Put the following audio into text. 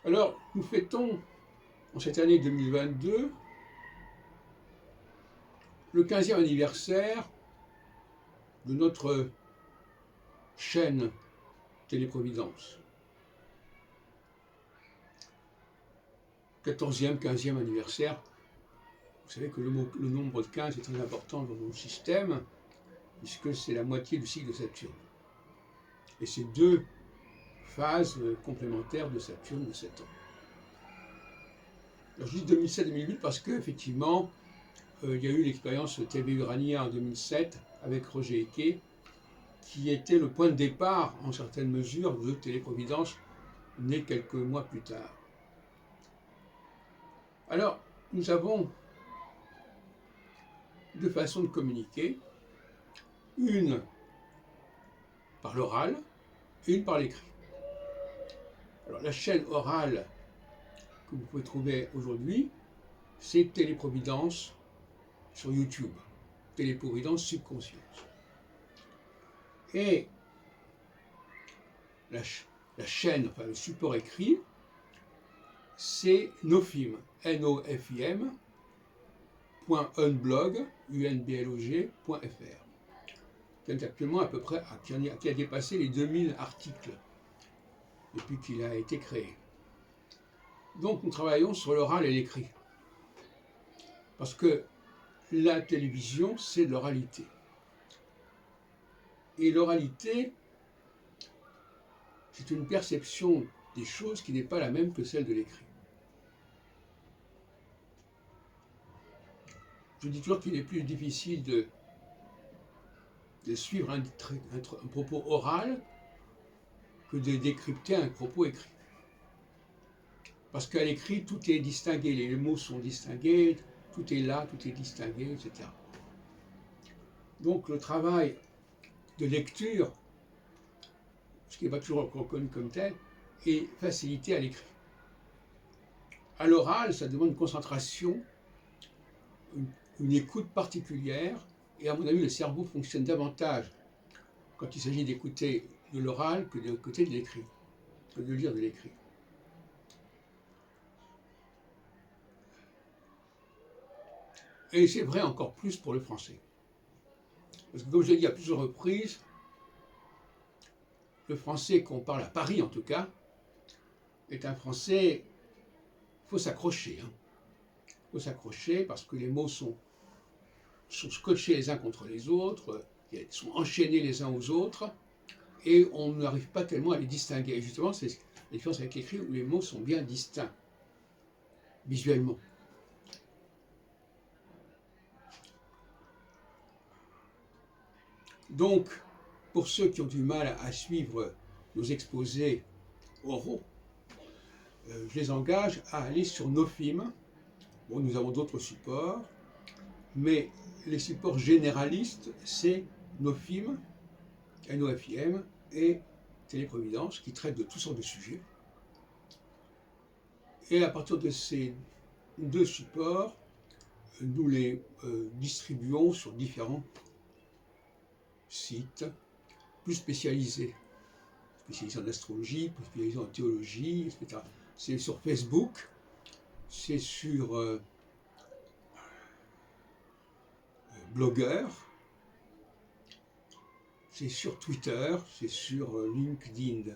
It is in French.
Alors, nous fêtons, en cette année 2022, le 15e anniversaire de notre chaîne Téléprovidence. 14e, 15e anniversaire. Vous savez que le nombre de 15 est très important dans nos systèmes, puisque c'est la moitié du cycle de Saturne. Et c'est deux phases complémentaires de Saturne de 7 ans. Alors je dis 2007-2008 parce qu'effectivement, il y a eu l'expérience TV Urania en 2007 avec Roger Eke, qui était le point de départ, en certaines mesures, de Téléprovidence, né quelques mois plus tard. Alors, nous avons deux façons de communiquer, une par l'oral et une par l'écrit. Alors, la chaîne orale que vous pouvez trouver aujourd'hui, c'est Téléprovidence sur YouTube, Téléprovidence Subconscience. Et la chaîne, enfin le support écrit, c'est Nofim, nofim.unblog.fr, qui est actuellement à peu près, qui a dépassé les 2000 articles depuis qu'il a été créé. Donc nous travaillons sur l'oral et l'écrit, parce que la télévision, c'est de l'oralité. Et l'oralité, c'est une perception des choses qui n'est pas la même que celle de l'écrit. Je dis toujours qu'il est plus difficile de suivre un propos oral que de décrypter un propos écrit. Parce qu'à l'écrit, tout est distingué, les mots sont distingués, tout est là, tout est distingué, etc. Donc le travail de lecture, ce qui n'est pas toujours reconnu comme tel, est facilité à l'écrit. À l'oral, ça demande une concentration, une écoute particulière, et à mon avis, le cerveau fonctionne davantage quand il s'agit d'écouter de l'oral que d'écouter de l'écrit, que de lire de l'écrit. Et c'est vrai encore plus pour le français. Parce que comme je l'ai dit à plusieurs reprises, le français qu'on parle à Paris en tout cas, est un français, il faut s'accrocher. Il faut s'accrocher parce que les mots sont scotchés les uns contre les autres, ils sont enchaînés les uns aux autres, et on n'arrive pas tellement à les distinguer. Et justement, c'est la différence avec l'écrit où les mots sont bien distincts, visuellement. Donc, pour ceux qui ont du mal à suivre nos exposés oraux, je les engage à aller sur Nofim. Bon, nous avons d'autres supports, mais les supports généralistes, c'est Nofim, NOFIM et Téléprovidence, qui traitent de toutes sortes de sujets. Et à partir de ces deux supports, nous les distribuons sur différents sites, plus spécialisés en astrologie, plus spécialisés en théologie, etc. C'est sur Facebook, c'est sur Blogger, c'est sur Twitter, c'est sur LinkedIn.